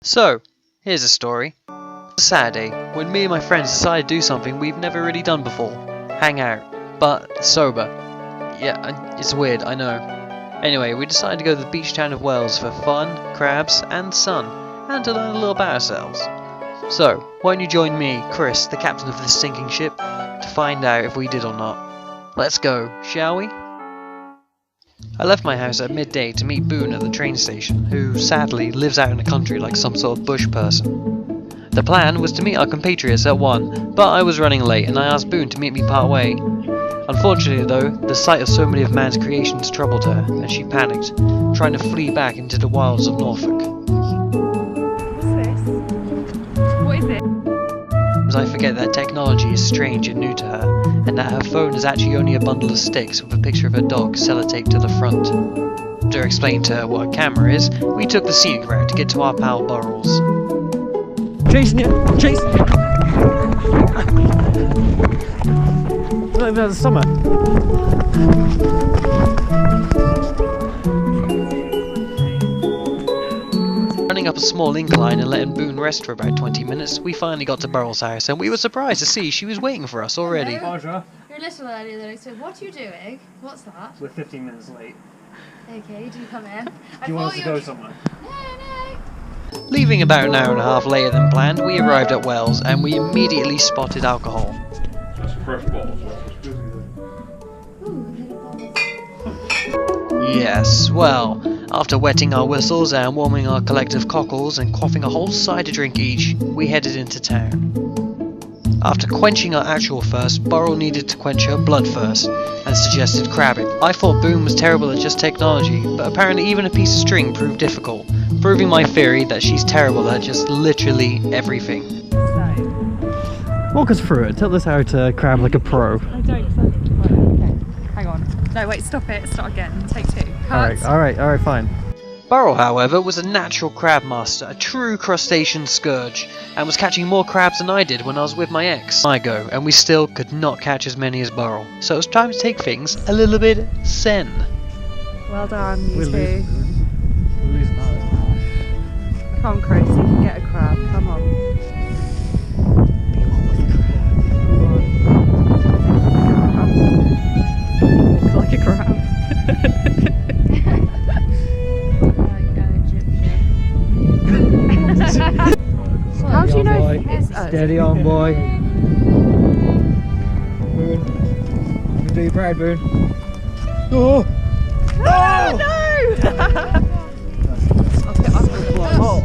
So, here's a story. It's a Saturday, when me and my friends decided to do something we've never really done before. Hang out. But sober. Yeah, it's weird, I know. Anyway, we decided to go to the beach town of Wales for fun, crabs, and sun, and to learn a little about ourselves. So, why don't you join me, Chris, the captain of this sinking ship, to find out if we did or not. Let's go, shall we? I left my house at midday to meet Boone at the train station, who sadly lives out in the country like some sort of bush person. The plan was to meet our compatriots at 1, but I was running late and I asked Boone to meet me part way. Unfortunately though, the sight of so many of man's creations troubled her, and she panicked, trying to flee back into the wilds of Norfolk. What's this? What is it? As I forget that technology is strange and new to her, and that her phone is actually only a bundle of sticks with a picture of a dog sellotaped to the front. After explaining to her what a camera is, we took the scenic route to get to our pal Burrells. Chasing you! Chasing you! Not even the summer. Running up a small incline and letting Boone rest for about 20 minutes, we finally got to Burrell's house, and we were surprised to see she was waiting for us already. Hello. You're a little earlier than I said. What are you doing? What's that? We're 15 minutes late. Okay, do you come in? Do you want us to go somewhere? No. Leaving about an hour and a half later than planned, we arrived at Wells, and we immediately spotted alcohol. That's fresh balls. Yes, well, after wetting our whistles and warming our collective cockles and quaffing a whole cider drink each, we headed into town. After quenching our actual thirst, Burrell needed to quench her blood thirst, and suggested crabbing. I thought Boone was terrible at just technology, but apparently even a piece of string proved difficult, proving my theory that she's terrible at just literally everything. Walk us through it. Tell us how to crab like a pro. I don't. Okay, hang on. No, wait, stop it. Start again. Take 2. Alright, fine. Burrell, however, was a natural crab master, a true crustacean scourge, and was catching more crabs than I did when I was with my ex. I go, and we still could not catch as many as Burrell, so it was time to take things a little bit zen. Well done, you We're two. losing that. Come on, Chris, you can get a crab. Come on. Looks like a crab. How do you know if it's us? Steady on, boy. Boone. You do your proud, Boone. Oh! No!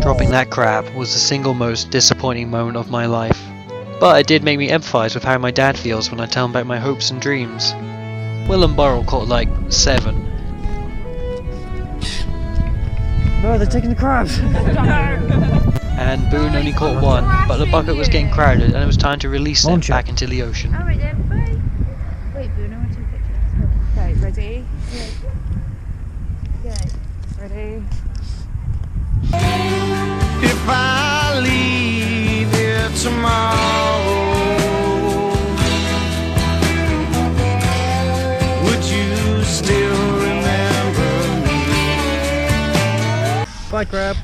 Dropping that crab was the single most disappointing moment of my life. But it did make me empathise with how my dad feels when I tell him about my hopes and dreams. Will and Burrell caught like 7. No, they're taking the crabs! And Boone only caught 1, but the bucket was getting crowded and it was time to release them back into the ocean. Alright then, bye. Wait, Boone, I want to take pictures. Okay, ready? Yeah. Ready? If I leave here tomorrow, would you still remember me? Bye, crab.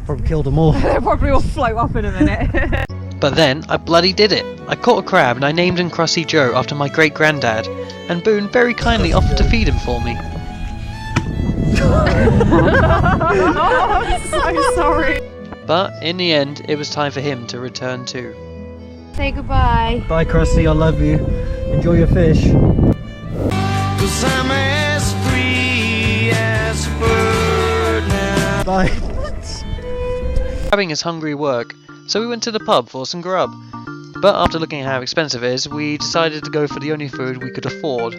Probably killed them all. They'll probably all float up in a minute. But then, I bloody did it! I caught a crab and I named him Crusty Joe after my great-granddad, and Boone very kindly offered to feed him for me. Oh, I'm so sorry. But, in the end, it was time for him to return too. Say goodbye. Bye, Krusty. I love you. Enjoy your fish. 'Cause I'm as free as a bird now. Bye. Crabbing is hungry work, so we went to the pub for some grub. But after looking at how expensive it is, we decided to go for the only food we could afford.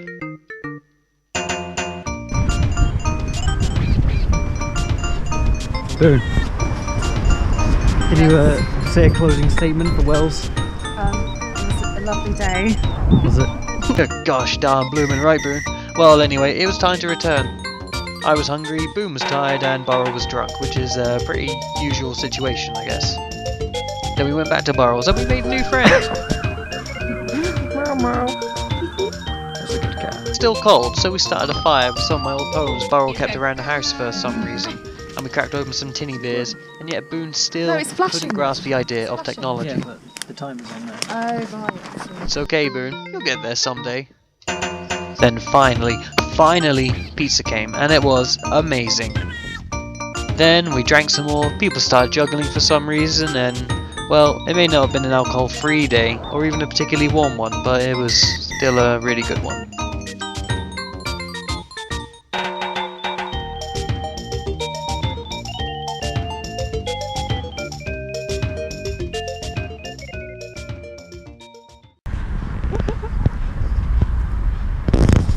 Boone. Can you say a closing statement for Wells? It was a lovely day. Was it? Gosh darn bloomin' right, Boone. Well, anyway, it was time to return. I was hungry, Boone was tired, and Burrell was drunk, which is a pretty usual situation, I guess. Then we went back to Burrell's and we made a new friend. That's a good cat. Still cold, so we started a fire with some of my old poems Burrell kept around the house for some reason. and we cracked open some tinny beers, and yet Boone No, still it's flashing. couldn't grasp the idea of flashing. technology. Yeah, but the timer's on there. Oh, right. It's okay, Boone. You'll get there someday. Then finally, pizza came, and it was amazing. Then we drank some more, people started juggling for some reason, and, well, it may not have been an alcohol-free day, or even a particularly warm one, but it was still a really good one.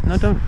No, don't.